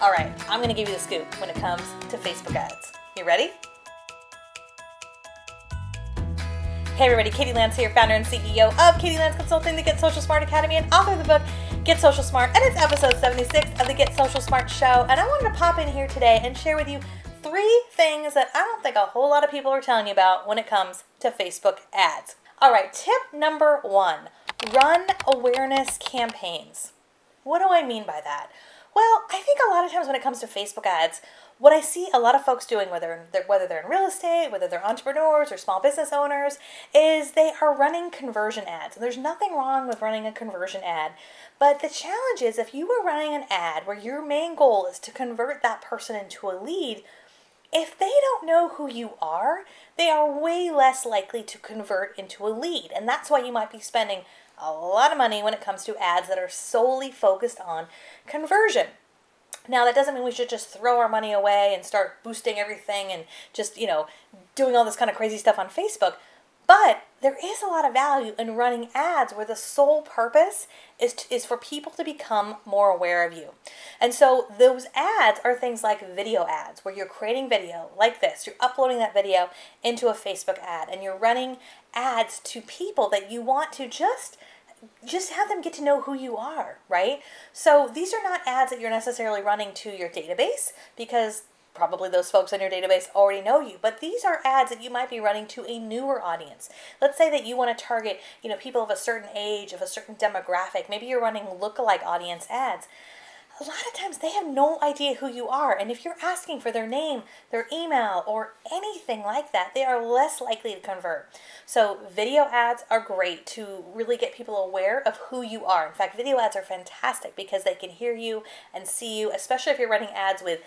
All right, I'm gonna give you the scoop when it comes to Facebook ads. You ready? Hey everybody, Katie Lance here, founder and CEO of Katie Lance Consulting, the Get Social Smart Academy, and author of the book, Get Social Smart, and it's episode 76 of the Get Social Smart show. And I wanted to pop in here today and share with you 3 things that I don't think a whole lot of people are telling you about when it comes to Facebook ads. All right, tip number 1, run awareness campaigns. What do I mean by that? Well, I think a lot of times when it comes to Facebook ads, what I see a lot of folks doing, whether they're in real estate, whether they're entrepreneurs or small business owners, is they are running conversion ads. And there's nothing wrong with running a conversion ad. But the challenge is if you are running an ad where your main goal is to convert that person into a lead, if they don't know who you are, they are way less likely to convert into a lead. And that's why you might be spending a lot of money when it comes to ads that are solely focused on conversion. Now, that doesn't mean we should just throw our money away and start boosting everything and just, doing all this kind of crazy stuff on Facebook. But there is a lot of value in running ads where the sole purpose is for people to become more aware of you. And so those ads are things like video ads, where you're creating video like this. You're uploading that video into a Facebook ad, and you're running ads to people that you want to just have them get to know who you are, right? So these are not ads that you're necessarily running to your database, because probably those folks in your database already know you, but these are ads that you might be running to a newer audience. Let's say that you want to target, people of a certain age, of a certain demographic. Maybe you're running lookalike audience ads. A lot of times they have no idea who you are, and if you're asking for their name, their email, or anything like that, they are less likely to convert. So video ads are great to really get people aware of who you are. In fact, video ads are fantastic because they can hear you and see you, especially if you're running ads with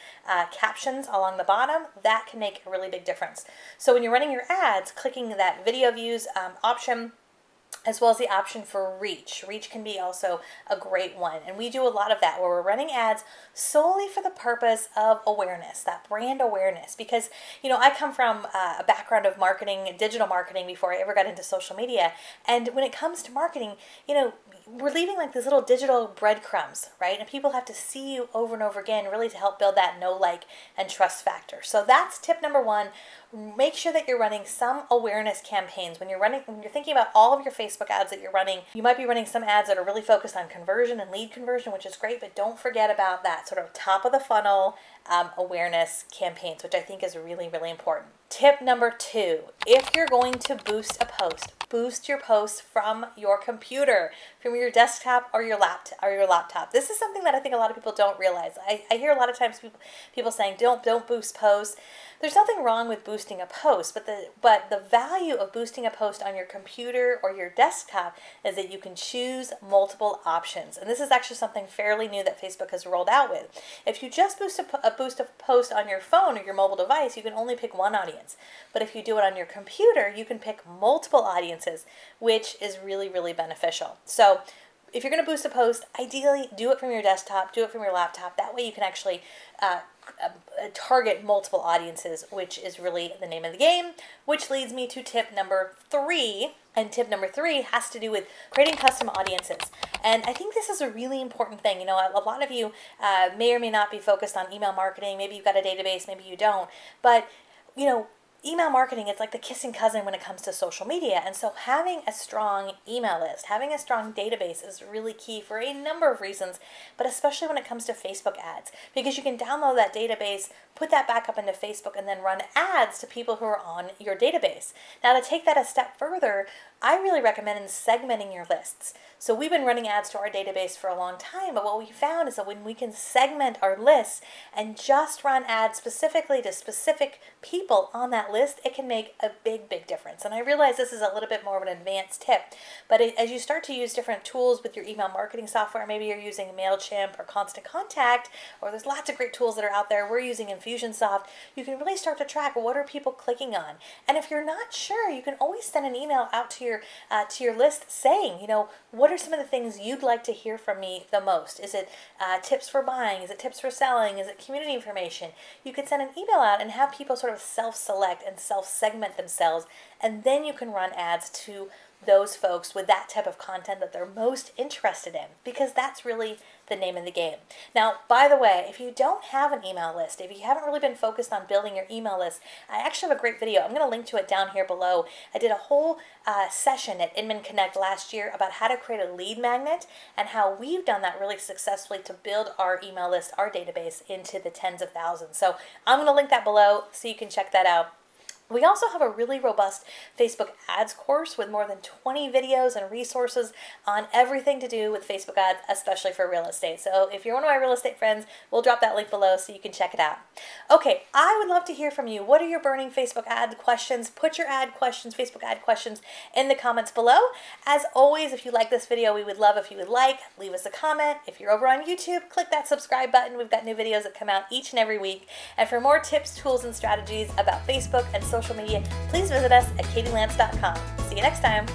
captions along the bottom. That can make a really big difference. So when you're running your ads, clicking that video views option, as well as the option for reach. Reach can be also a great one. And we do a lot of that where we're running ads solely for the purpose of awareness, that brand awareness. Because, I come from a background of marketing, digital marketing, before I ever got into social media. And when it comes to marketing, we're leaving like these little digital breadcrumbs, right? And people have to see you over and over again really to help build that know, like, and trust factor. So that's tip number 1. Make sure that you're running some awareness campaigns. When you're thinking about all of your Facebook ads that you're running, you might be running some ads that are really focused on conversion and lead conversion, which is great, but don't forget about that sort of top of the funnel awareness campaigns, which I think is really, really important. Tip number 2, if you're going to boost a post, boost your post from your computer, from your desktop or your laptop. This is something that I think a lot of people don't realize. I hear a lot of times people saying, don't boost posts. There's nothing wrong with boosting a post, but the value of boosting a post on your computer or your desktop is that you can choose multiple options. And this is actually something fairly new that Facebook has rolled out with. If you just boost a post on your phone or your mobile device, you can only pick one audience. But if you do it on your computer, you can pick multiple audiences, which is really, really beneficial. So if you're going to boost a post, ideally do it from your desktop, do it from your laptop. That way you can actually target multiple audiences, which is really the name of the game, which leads me to tip number 3. And tip number 3 has to do with creating custom audiences. And I think this is a really important thing. A lot of you may or may not be focused on email marketing. Maybe you've got a database, maybe you don't. But, email marketing, it's like the kissing cousin when it comes to social media. And so having a strong email list, having a strong database is really key for a number of reasons, but especially when it comes to Facebook ads, because you can download that database, put that back up into Facebook, and then run ads to people who are on your database. Now, to take that a step further, I really recommend segmenting your lists. So we've been running ads to our database for a long time, but what we found is that when we can segment our lists and just run ads specifically to specific people on that list, it can make a big, big difference. And I realize this is a little bit more of an advanced tip, but as you start to use different tools with your email marketing software, maybe you're using MailChimp or Constant Contact, or there's lots of great tools that are out there. We're using Infusionsoft. You can really start to track what are people clicking on. And if you're not sure, you can always send an email out to your list saying, what are some of the things you'd like to hear from me the most? Is it tips for buying? Is it tips for selling? Is it community information? You could send an email out and have people sort of self-select and self-segment themselves, and then you can run ads to those folks with that type of content that they're most interested in, because that's really the name of the game. Now, by the way, if you don't have an email list, if you haven't really been focused on building your email list, I actually have a great video. I'm going to link to it down here below. I did a whole session at Inman Connect last year about how to create a lead magnet and how we've done that really successfully to build our email list, our database, into the tens of thousands. So I'm going to link that below so you can check that out. We also have a really robust Facebook ads course with more than 20 videos and resources on everything to do with Facebook ads, especially for real estate. So if you're one of my real estate friends, we'll drop that link below so you can check it out. Okay, I would love to hear from you. What are your burning Facebook ad questions? Put your ad questions, Facebook ad questions in the comments below. As always, if you like this video, we would love if you would leave us a comment. If you're over on YouTube, click that subscribe button. We've got new videos that come out each and every week. And for more tips, tools, and strategies about Facebook and social media, please visit us at katielance.com. See you next time.